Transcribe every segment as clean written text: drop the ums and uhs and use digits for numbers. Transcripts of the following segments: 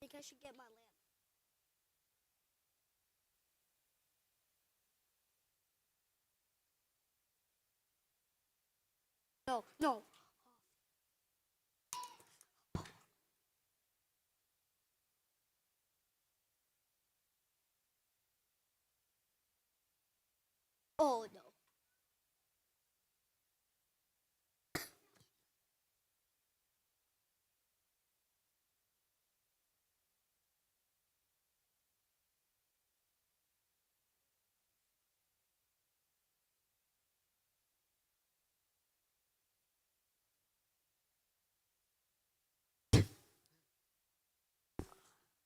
think I should get my lamp. No, no. Oh no.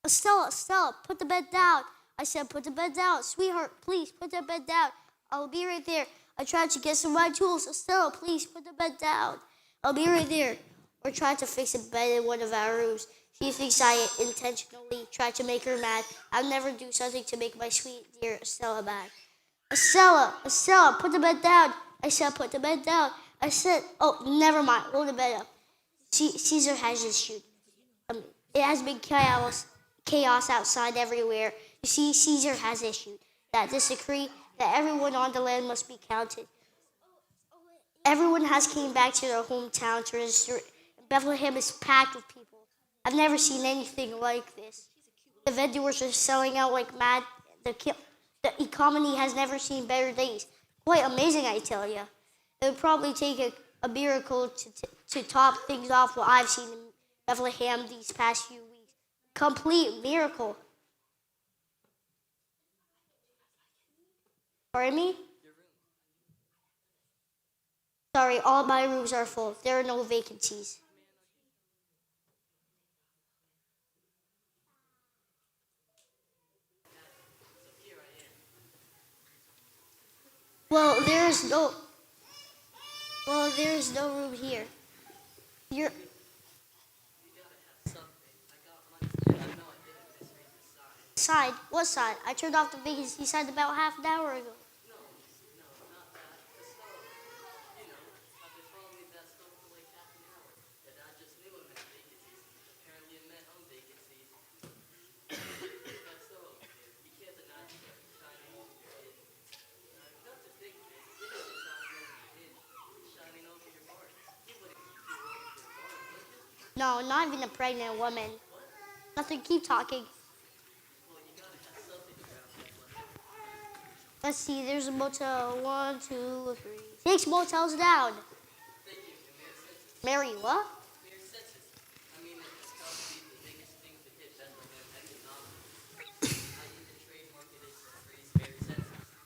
Stella, Stella, put the bed down. I said, put the bed down. Sweetheart, please put the bed down. I'll be right there. I tried to get some of my tools. Stella, please put the bed down. I'll be right there. We're trying to fix a bed in one of our rooms. She thinks I intentionally tried to make her mad. I'll never do something to make my sweet dear Stella mad. Estella, Estella, put the bed down. I said, put the bed down. I said, oh, never mind. Hold the bed up. Caesar has his shoot. Um, it has been chaos outside everywhere. You see, Caesar has issued that this decree that everyone on the land must be counted. Everyone has came back to their hometown to register. Bethlehem is packed with people. I've never seen anything like this. The vendors are selling out like mad. The economy has never seen better days. Quite amazing, I tell you. It would probably take a miracle to top things off what I've seen in Bethlehem these past few weeks. Complete miracle. Pardon me? Sorry, all my rooms are full. There are no vacancies. Well, there's no. Well, there's no room here. You're. Side? What side? I turned off the vacancy side about half an hour ago. No, not even a pregnant woman. Nothing. Keep talking. Let's see. There's a motel. One, two, three, six motels down. Mary, what?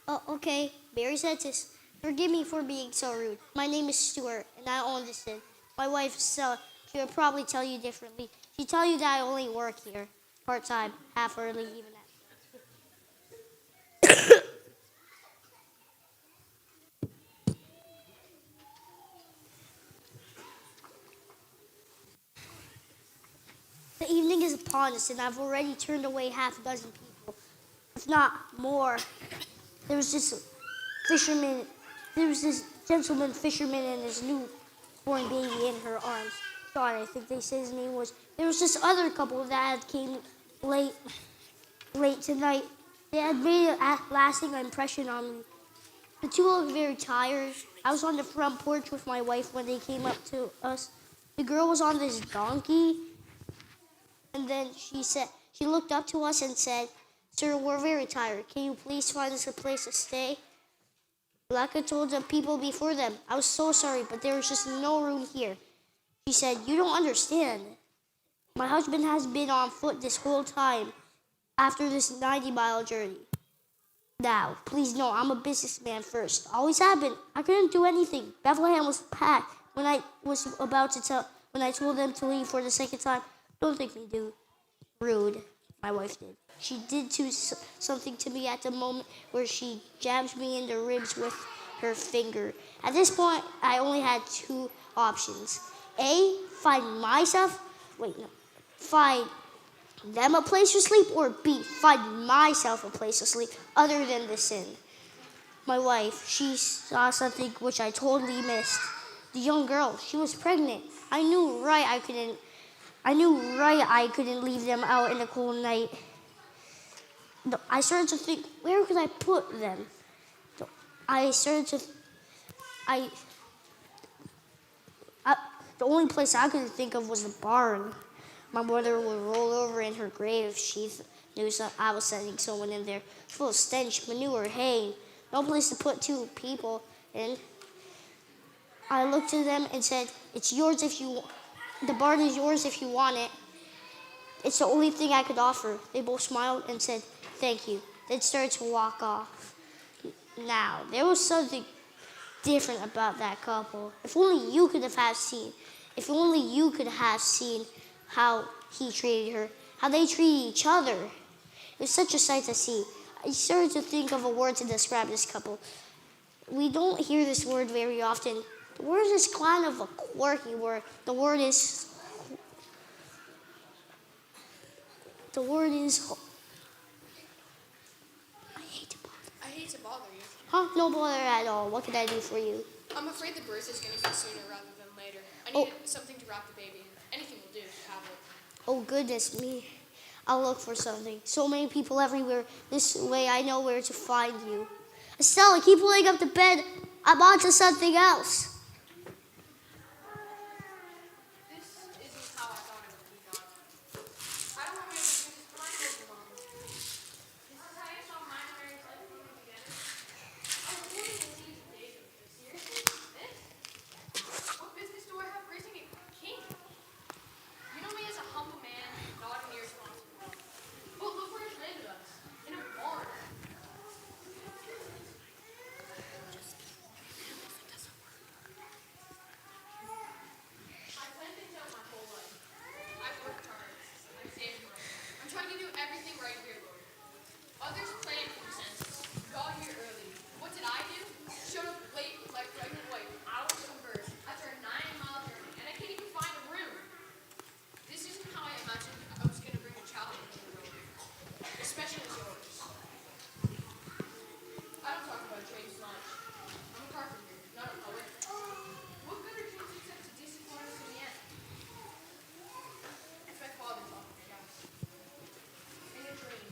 Oh, okay. Barry Census. Forgive me for being so rude. My name is Stuart, and I own this inn. My wife, Stella, she will probably tell you differently. She'll tell you that I only work here, part time, half early, even at. The evening is upon us, and I've already turned away half a dozen people, if not more. There was this fisherman, there was this gentleman fisherman and his newborn baby in her arms. God, I think they said his name was. There was this other couple that had came late, late tonight. They had made a lasting impression on me. The two looked very tired. I was on the front porch with my wife when they came up to us. The girl was on this donkey, and then she looked up to us and said, "Sir, we're very tired. Can you please find us a place to stay?" Laka told the people before them, "I was so sorry, but there was just no room here." She said, "You don't understand. My husband has been on foot this whole time after this 90-mile journey. Now, please know I'm a businessman first. Always have been. I couldn't do anything. Bethlehem was packed when I told them to leave for the second time. Don't think me, dude. Rude." My wife did. She did something to me at the moment where she jabs me in the ribs with her finger. At this point, I only had two options. A, find myself, wait, no, find them a place to sleep, or B, find myself a place to sleep other than this inn. My wife, she saw something which I totally missed. The young girl, she was pregnant. I knew right I couldn't I knew right I couldn't leave them out in the cold night. I started to think, where could I put them? I started to, I, I the only place I could think of was the barn. My mother would roll over in her grave if she knew I was sending someone in there, full of stench, manure, hay. No place to put two people in. I looked at them and said, "It's yours if you. The barn is yours if you want it. It's the only thing I could offer." They both smiled and said, "Thank you." Then started to walk off. Now there was something different about that couple. If only you could have seen. If only you could have seen how he treated her, how they treated each other. It was such a sight to see. I started to think of a word to describe this couple. We don't hear this word very often. The word is kind of a quirky word. The word is. I hate to bother you. Huh? No bother at all. What can I do for you? I'm afraid the birth is going to be sooner rather than later. I need something to wrap the baby in. Anything will do to have it. Oh, goodness me. I'll look for something. So many people everywhere. This way I know where to find you. Estella, keep pulling up the bed. I'm on to something else. This isn't how I thought it would be, God. I don't want to be able to do this, but I know Mom. This is how you saw mine and Mary's life coming together. I wouldn't believe the days of this. Seriously? This? What business do I have raising a king? You know me as a humble man, not an irresponsible one. But look where it's landed us. In a barn. I've planned things out my whole life. I've worked hard. I've saved money. I'm trying to do everything right here, Lord. Others plan for the census. Got here early. What did I do? Showed up late with my pregnant wife, hours from birth, after a 9-mile journey, and I can't even find a room. This isn't how I imagined I was going to bring a child into the world, especially yours. I don't talk about dreams much. I'm a carpenter, not a poet. What good are dreams except to disappoint us in the end? It's my father talking, I guess. In a dream.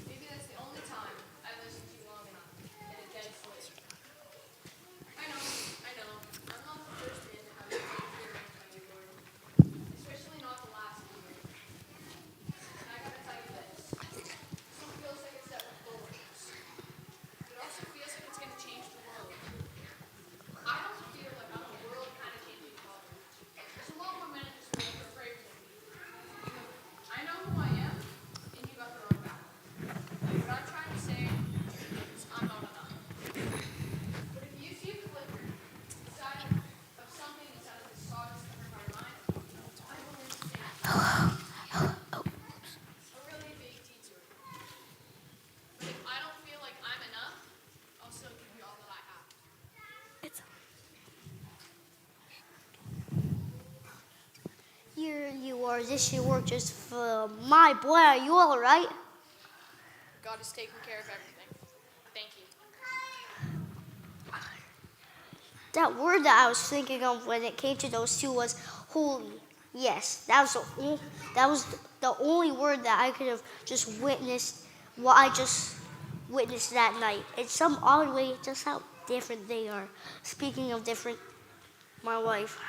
Maybe that's the only time I listened to you long enough in a dead sleep. I know. I'm not the first man to have a dream here by you, Lord. Especially not the last year. And I gotta tell you this. Still feels like it's set with goals. It also feels like it's gonna change the world. I don't feel like I'm a world kind of changing father. There's a lot more men in this world who are braver than me. I know who I am, and you got the wrong back. What I'm trying to say is I'm not enough. But if you see the flicker inside of something inside of this sawdust under my mind, I'm willing to say a really big detour. But if I don't feel like I'm enough, I'll still give you all that I have. Here you are. This should work just for my boy. Are you all right? God is taking care of everything. Thank you. That word that I was thinking of when it came to those two was holy. Yes, that was the only word that I could have just witnessed what I just witnessed that night. In some odd way, just how different they are. Speaking of different, my wife.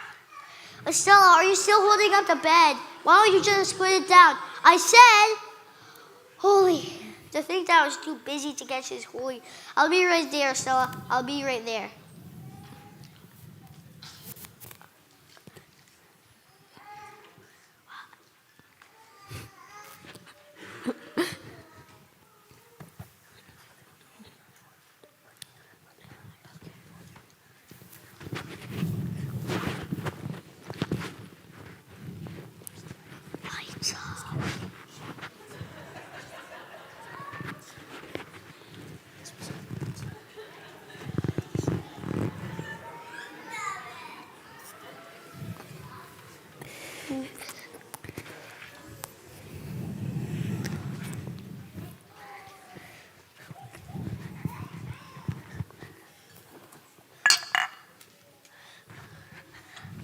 Estella, are you still holding up the bed? Why don't you just put it down? I said, holy. To think that I was too busy to catch his holy. I'll be right there, Estella. I'll be right there. Lights off.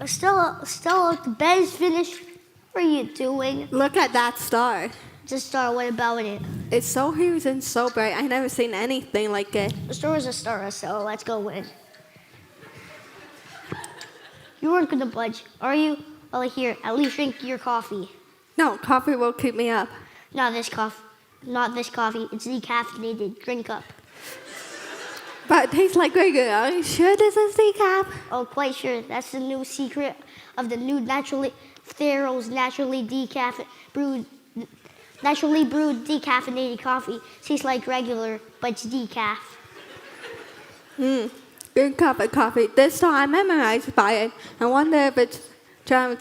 Estella, the bed is finished. What are you doing? Look at that star. The star, what about it? It's so huge and so bright. I never seen anything like it. The star is a star, so let's go in. You weren't gonna budge, are you? Well, here, at least drink your coffee. No, coffee will keep me up. Not this coffee. Not this coffee. It's decaffeinated. Drink up. But it tastes like regular. Are you sure this is decaf? Oh, quite sure. That's the new secret of the new Thero's naturally brewed decaffeinated coffee. Tastes like regular, but it's decaf. Good cup of coffee. This time I'm memorized by it. I wonder if it's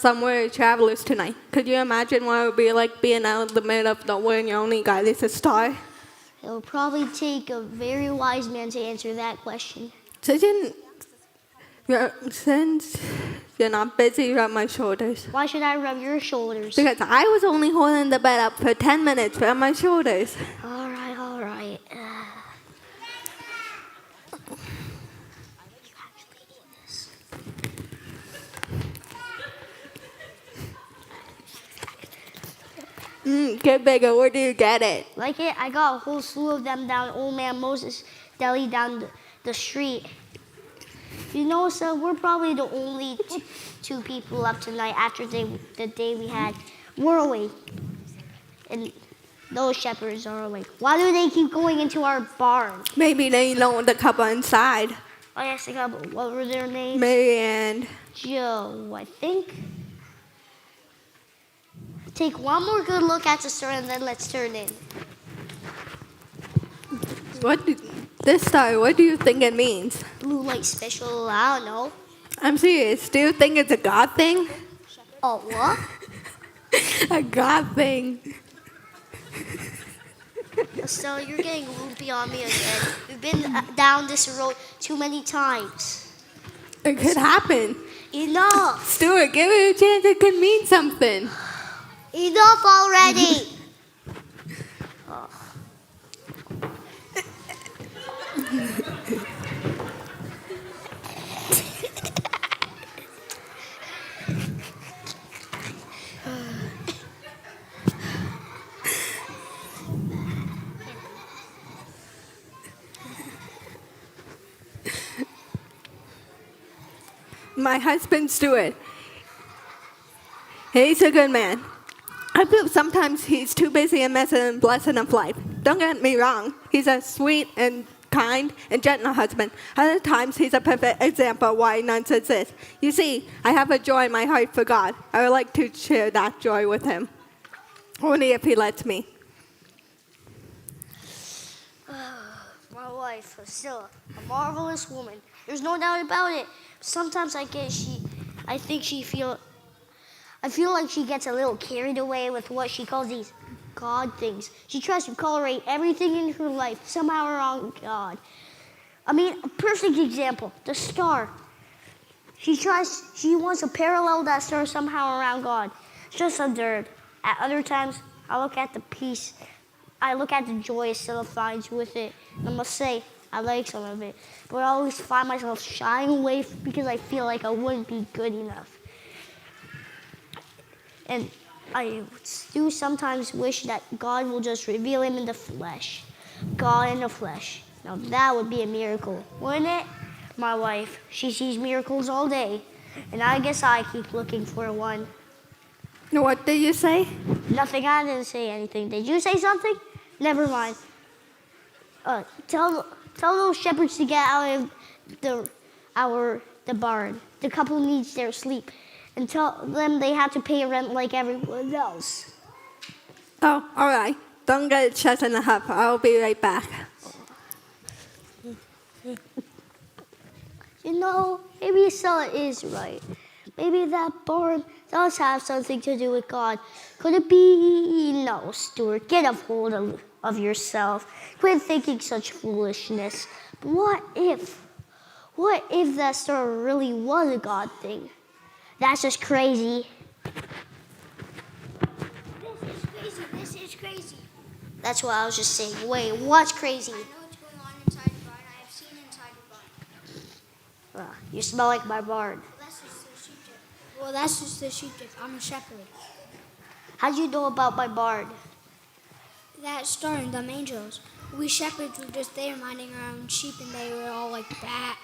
somewhere with travelers tonight. Could you imagine what it would be like being out in the middle of nowhere and your only guide is a star? It will probably take a very wise man to answer that question. Since you're not busy, rub my shoulders. Why should I rub your shoulders? Because I was only holding the bed up for 10 minutes. Rub my shoulders. All right, all right. Get bigger. Where do you get it? Like it, I got a whole slew of them down Old Man Moses Deli down the street. You know, so we're probably the only two people up tonight after the day we had. We're awake. And those shepherds are awake. Why do they keep going into our barn? Maybe they know the couple inside. Oh, yes, the couple. What were their names? Mary and Joe, I think. Take one more good look at the star and then let's turn in. This star, what do you think it means? Blue light special, I don't know. I'm serious. Do you think it's a God thing? Oh, what? A God thing. So you're getting loopy on me again. We've been down this road too many times. It could happen. Enough! Stuart, give it a chance. It could mean something. Enough already! Oh. My husband, Stuart. He's a good man. I feel sometimes he's too busy and messing and blessing of life. Don't get me wrong. He's a sweet and kind and gentle husband. Other times he's a perfect example of why nonsense is. You see, I have a joy in my heart for God. I would like to share that joy with him. Only if he lets me. My wife is still a marvelous woman. There's no doubt about it. Sometimes I feel like she gets a little carried away with what she calls these God things. She tries to correlate everything in her life somehow around God. I mean, a perfect example, the star. She wants to parallel that star somehow around God. It's just absurd. At other times, I look at the peace. I look at the joy it still finds with it. And I must say, I like some of it. But I always find myself shying away because I feel like I wouldn't be good enough. And I do sometimes wish that God will just reveal him in the flesh. God in the flesh. Now that would be a miracle, wouldn't it? My wife, she sees miracles all day. And I guess I keep looking for one. What did you say? Nothing, I didn't say anything. Did you say something? Never mind. Tell those shepherds to get out of the barn. The couple needs their sleep. And tell them they have to pay rent like everyone else. Oh, all right. Don't get shut in the hub. I'll be right back. You know, maybe Stella is right. Maybe that barn does have something to do with God. Could it be? No, Stuart, get a hold of yourself. Quit thinking such foolishness. But what if that star really was a God thing? That's just crazy. This is crazy. That's what I was just saying. Wait, what's crazy? I know what's going on inside the barn. I have seen inside the barn. You smell like my barn. That's just the sheep dip. Well, that's just the sheep dip. I'm a shepherd. How'd you know about my barn? That star and them angels. We shepherds were just there minding our own sheep, and they were all like bah.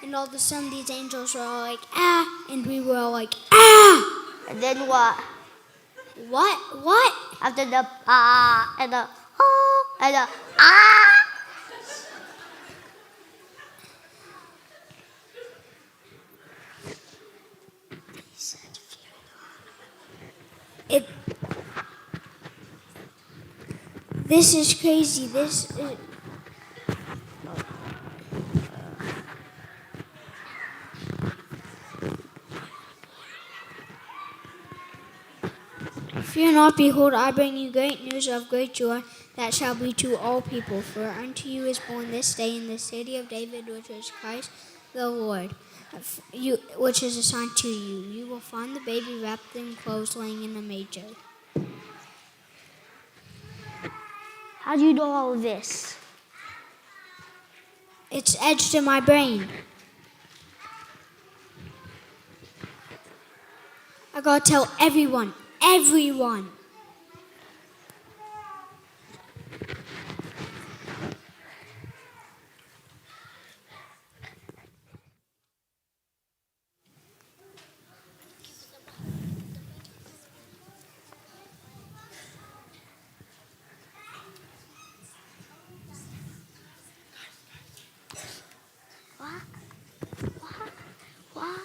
And all of a sudden, these angels were all like ah, and we were all like ah. And then what? What? What? After the ah and the oh and the ah. It. This is crazy. This is. Fear not, behold, I bring you great news of great joy that shall be to all people. For unto you is born this day in the city of David, which is Christ the Lord, which is assigned to you. You will find the baby wrapped in clothes, laying in a manger. How do you know all of this? It's etched in my brain. I gotta tell everyone. Everyone. What?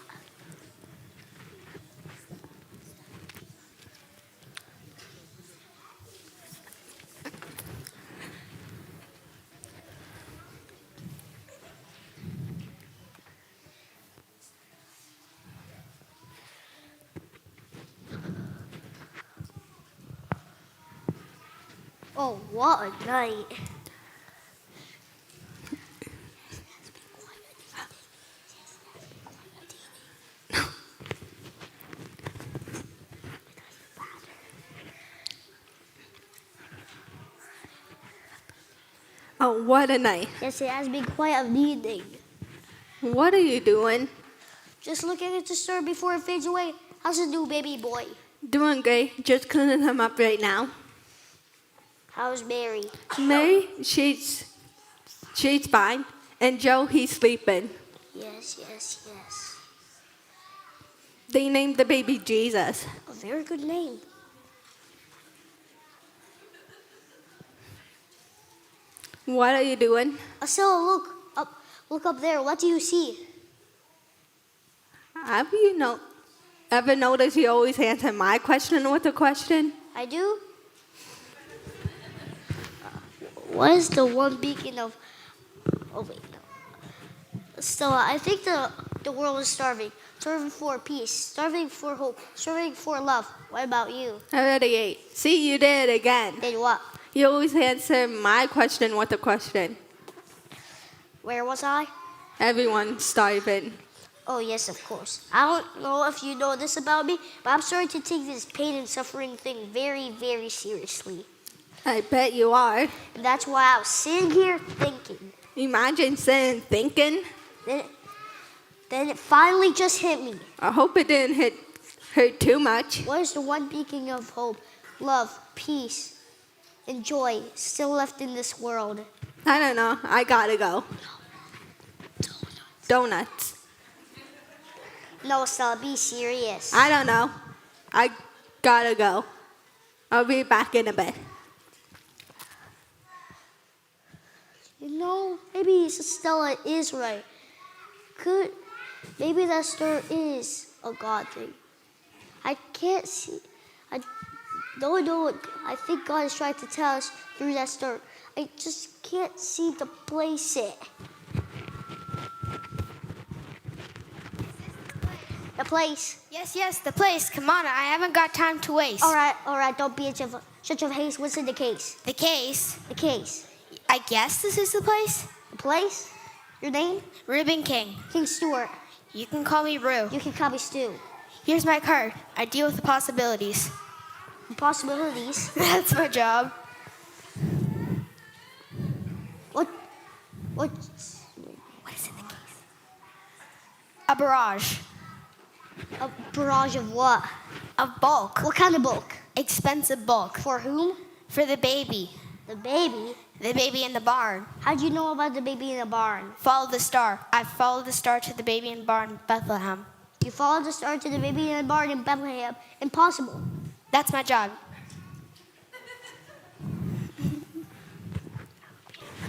Oh, what a night. Oh, what a night. Yes, it has been quite a evening. What are you doing? Just looking at the star before it fades away. How's the new baby boy? Doing great. Just cleaning him up right now. How's Mary? Mary, she's fine. And Joe, he's sleeping. Yes. They named the baby Jesus. A very good name. What are you doing? Estella, look up there. What do you see? Have you ever noticed you always answer my question with a question? I do. What is the one beacon of? Oh wait, no. Stella, I think the world is starving. Starving for peace. Starving for hope. Starving for love. What about you? I already ate. See, you did it again. Did what? You always answer my question with a question. Where was I? Everyone's starving. Oh yes, of course. I don't know if you know this about me, but I'm starting to take this pain and suffering thing very, very seriously. I bet you are. And that's why I was sitting here thinking. Imagine sitting thinking. Then it finally just hit me. I hope it didn't hurt too much. What is the one beacon of hope, love, peace, and joy still left in this world? I don't know. I gotta go. Donuts. No, Stella, be serious. I don't know. I gotta go. I'll be back in a bit. You know, maybe Stella is right. Maybe that star is a God thing. I can't see. I don't know what I think God is trying to tell us through that star. I just can't seem to place it. The place. Yes, the place. Come on, I haven't got time to waste. All right, don't be in such of haste. What's in the case? The case. The case. I guess this is the place. The place? Your name? Reuben King. King Stewart. You can call me Rue. You can call me Stu. Here's my card. I deal with the possibilities. Possibilities. That's my job. What What is in the case? A barrage. a barrage of what? Of bulk. What kind of bulk? expensive bulk. For whom? For the baby. The baby. The baby in the barn. How'd you know about the baby in the barn? Follow the star. I followed the star to the baby in the barn in Bethlehem. You followed the star to the baby in the barn in Bethlehem. Impossible. That's my job.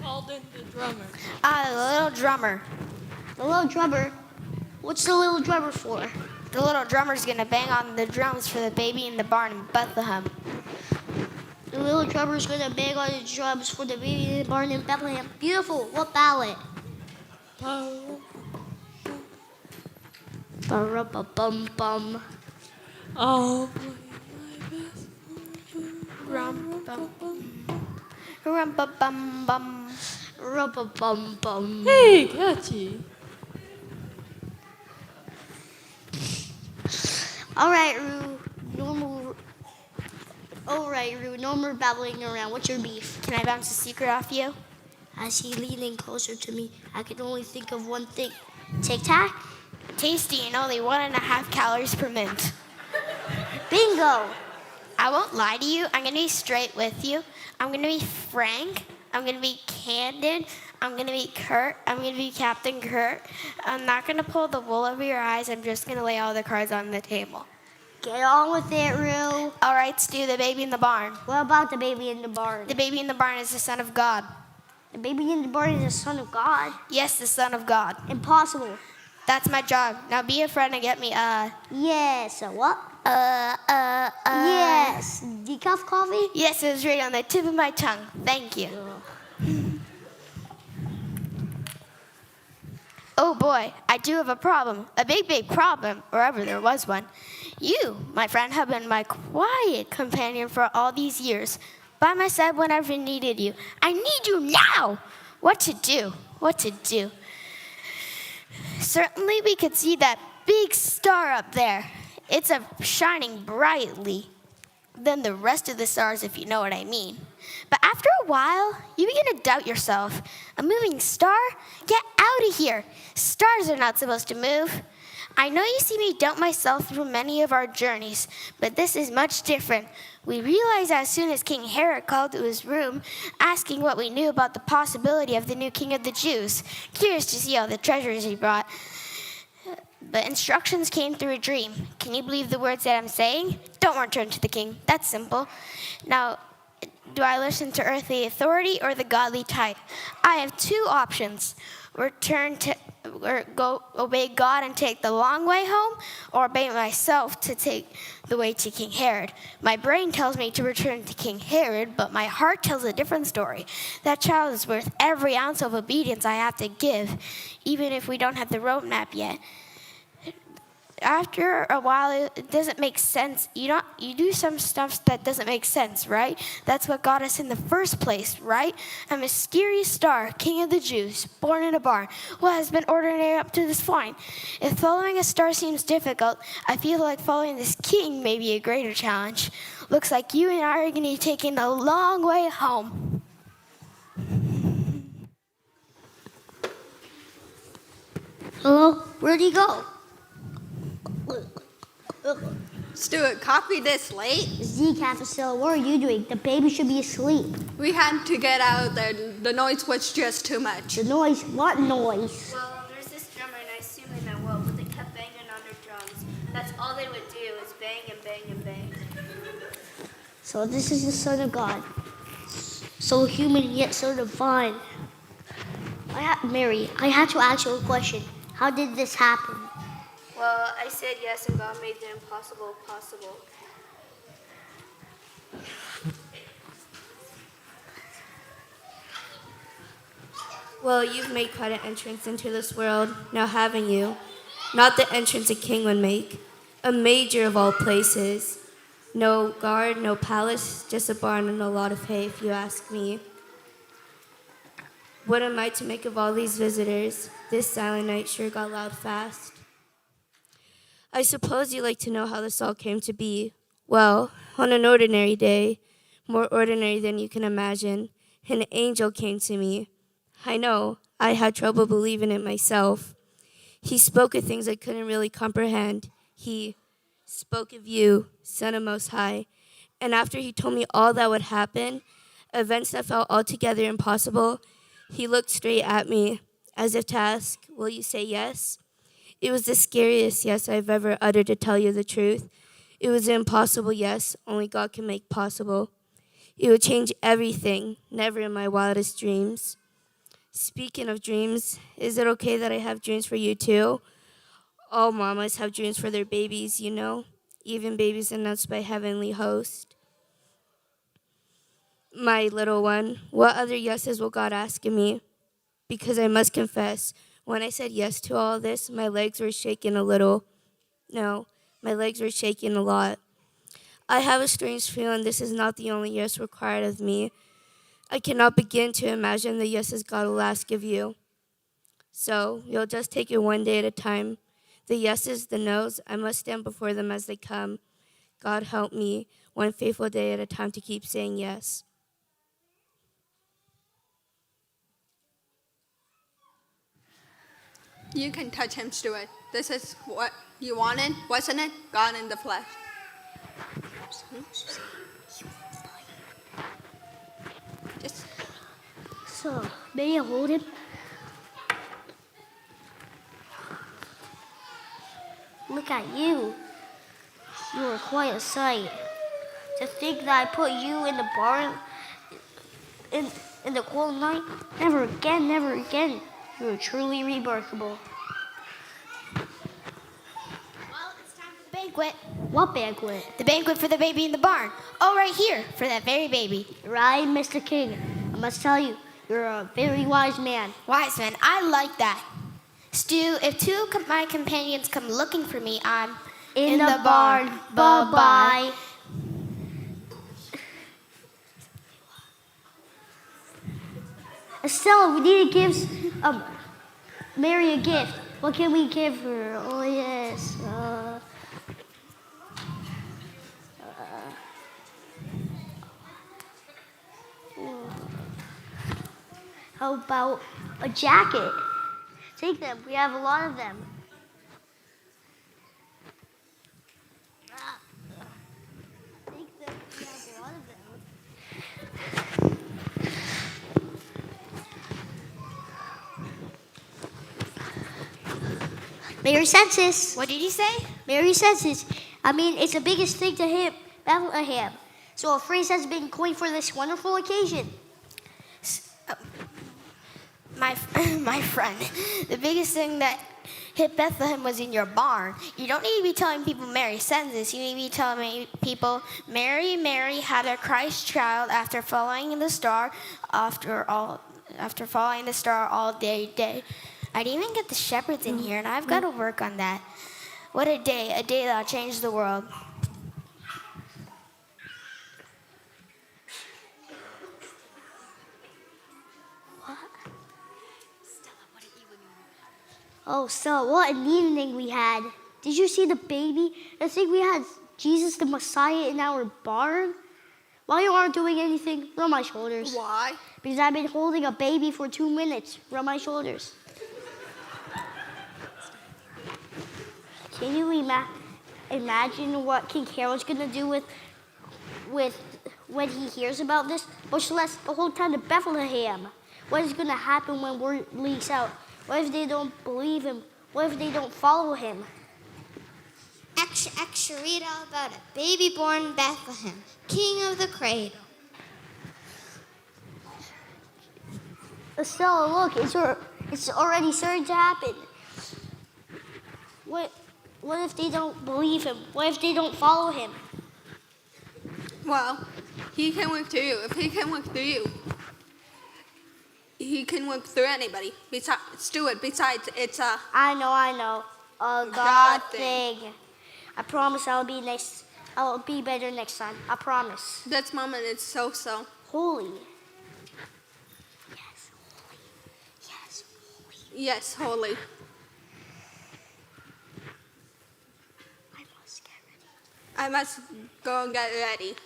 Called in the drummer. The little drummer. The little drummer. What's the little drummer for? The little drummer's gonna bang on the drums for the baby in the barn in Bethlehem. The little drummer's gonna bang on the drums for the baby in the barn in Bethlehem. Beautiful. What ballad? Ba-rum-ba-bum-bum. Oh, Rum bum. Rum bum bum bum. Rum-ba-bum-bum. hey, catchy. All right, Rue. No more babbling around. What's your beef? Can I bounce a secret off you? As he leaned in closer to me, I could only think of one thing. Tic-tac? Tasty and only 1.5 calories per mint. Bingo! I won't lie to you. I'm gonna be straight with you. I'm gonna be frank. I'm gonna be candid. I'm gonna be Kurt. I'm gonna be Captain Kurt. I'm not gonna pull the wool over your eyes. I'm just gonna lay all the cards on the table. Get on with it, Rue. All right, Stu, the baby in the barn. What about the baby in the barn? The baby in the barn is the son of God. The baby in the barn is the son of God. Yes, the son of God. Impossible. That's my job. Now be a friend and get me, Yes. A what? Yes. Decaf coffee? Yes, it was right on the tip of my tongue. Thank you. Oh boy, I do have a problem. A big, big problem, or ever there was one. You, my friend, have been my quiet companion for all these years. By my side whenever I needed you. I need you now! What to do? What to do? Certainly we could see that big star up there. It's shining brightly than the rest of the stars, if you know what I mean. But after a while, you begin to doubt yourself. A moving star? Get out of here. Stars are not supposed to move. I know you see me doubt myself through many of our journeys, but this is much different. We realized as soon as King Herod called to his room, asking what we knew about the possibility of the new king of the Jews, curious to see all the treasures he brought. But instructions came through a dream. Can you believe the words that I'm saying? Don't return to the king. That's simple. Now, do I listen to earthly authority or the godly type? I have two options. Go obey God and take the long way home, or obey myself to take the way to King Herod. My brain tells me to return to King Herod, but my heart tells a different story. That child is worth every ounce of obedience I have to give, even if we don't have the roadmap yet. After a while, it doesn't make sense. You do some stuff that doesn't make sense, right? That's what got us in the first place, right? A mysterious star, king of the Jews, born in a barn. What has been ordinary up to this point? If following a star seems difficult, I feel like following this king may be a greater challenge. Looks like you and I are going to be taking the long way home. Hello? Where'd he go? Stuart, coffee this late? Decaf is still. What are you doing? The baby should be asleep. We had to get out there. The noise was just too much. The noise? What noise? Well, there's this drummer, and I assume they meant well, but they kept banging on their drums. That's all they would do is bang and bang and bang. So this is the Son of God. So human yet so divine. Mary, I had to ask you a question. How did this happen? Well, I said yes, and God made the impossible possible. Well, you've made quite an entrance into this world, now haven't you? Not the entrance a king would make, a major of all places. No guard, no palace, just a barn and a lot of hay, if you ask me. What am I to make of all these visitors? This silent night sure got loud fast. I suppose you'd like to know how this all came to be. Well, on an ordinary day, more ordinary than you can imagine, an angel came to me. I know, I had trouble believing it myself. He spoke of things I couldn't really comprehend. He spoke of you, Son of Most High, And after he told me all that would happen, events that felt altogether impossible, he looked straight at me as if to ask, "Will you say yes?" It was the scariest yes I've ever uttered, to tell you the truth. It was an impossible yes only God can make possible. It would change everything, never in my wildest dreams. Speaking of dreams, is it okay that I have dreams for you too? All mamas have dreams for their babies, you know, even babies announced by heavenly host. My little one, what other yeses will God ask of me? Because I must confess, when I said yes to all this, my legs were shaking a little. No, my legs were shaking a lot. I have a strange feeling this is not the only yes required of me. I cannot begin to imagine the yeses God will ask of you. So, you'll just take it one day at a time. The yeses, the nos, I must stand before them as they come. God help me, one faithful day at a time, to keep saying yes. You can touch him, Stuart. This is what you wanted, wasn't it? God in the flesh. Just So, may I hold him? Look at you. You are quite a sight. To think that I put you in the barn in the cold night? Never again, never again. You are truly remarkable. Well, it's time for the banquet. What banquet? The banquet for the baby in the barn. Oh, right here, for that very baby. Right, Mr. King. I must tell you, you're a very wise man. Wise man, I like that. Stu, if two of my companions come looking for me, I'm In the barn. Bye-bye. Estella, we need to give Mary a gift. What can we give her? Oh, yes. How about a jacket? Take them. We have a lot of them. Take them. We have a lot of them. Mary census. What did you say? Mary census. I mean, it's the biggest thing to hit Bethlehem. So a phrase has been coined for this wonderful occasion. My friend, the biggest thing that hit Bethlehem was in your barn. You don't need to be telling people Mary sends this. You need to be telling people Mary had a Christ child after following the star, after following the star all day. I didn't even get the shepherds in here, and I've got to work on that. What a day that'll change the world. Oh, so what an evening we had. Did you see the baby? I think we had Jesus the Messiah in our barn. While you aren't doing anything, rub my shoulders. why? Because I've been holding a baby for 2 minutes. Rub my shoulders. Can you imagine what King Harold's gonna do with when he hears about this? Bush left the whole time to Bethlehem. What is gonna happen when word leaks out? What if they don't believe him? What if they don't follow him? Extra, read all about it. Baby born in Bethlehem, king of the cradle. Estella, look, it's already starting to happen. What if they don't believe him? What if they don't follow him? Well, he can work through you. If he can work through you, he can work through anybody. Stuart, besides, it's a... I know. A God God thing. I promise I'll be better next time. I promise. This moment is so. Holy. Yes, holy. Yes, holy. Yes, holy. I must get ready. I must go and get ready.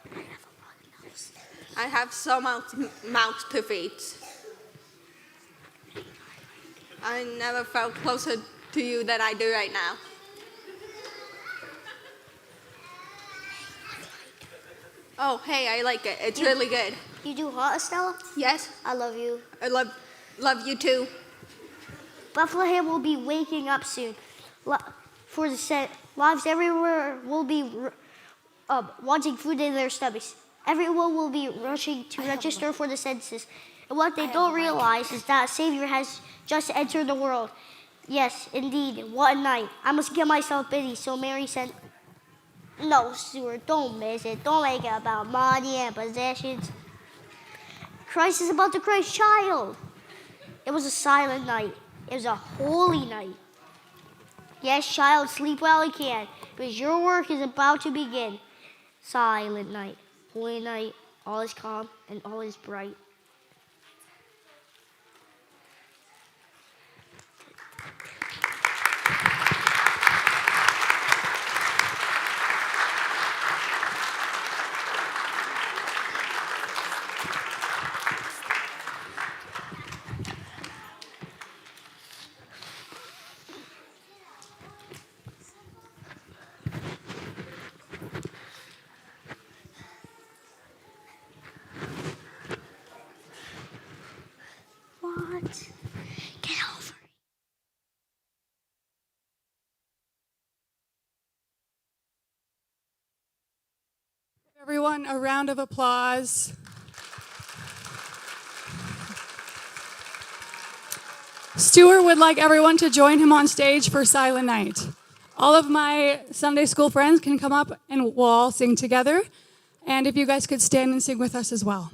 I have a lot of mouths. I have so mouths to feed. I never felt closer to you than I do right now. Oh, hey, I like it. It's really good. You do what, Estella? Yes, I love you. I love you too. Bethlehem will be waking up soon. For the lives everywhere will be wanting food in their stomachs. Everyone will be rushing to register for the census. And what they don't realize is that a Savior has just entered the world. Yes, indeed, what a night. I must get myself busy, so Mary said, no, Stuart, don't miss it. Don't make it about money and possessions. Christ is about the Christ child. It was a silent night. It was a holy night. Yes, child, sleep while you can, because your work is about to begin. Silent night, holy night, all is calm and all is bright. What? Get over it. Everyone, a round of applause. Stuart would like everyone to join him on stage for Silent Night. All of my Sunday school friends can come up and we'll all sing together. And if you guys could stand and sing with us as well.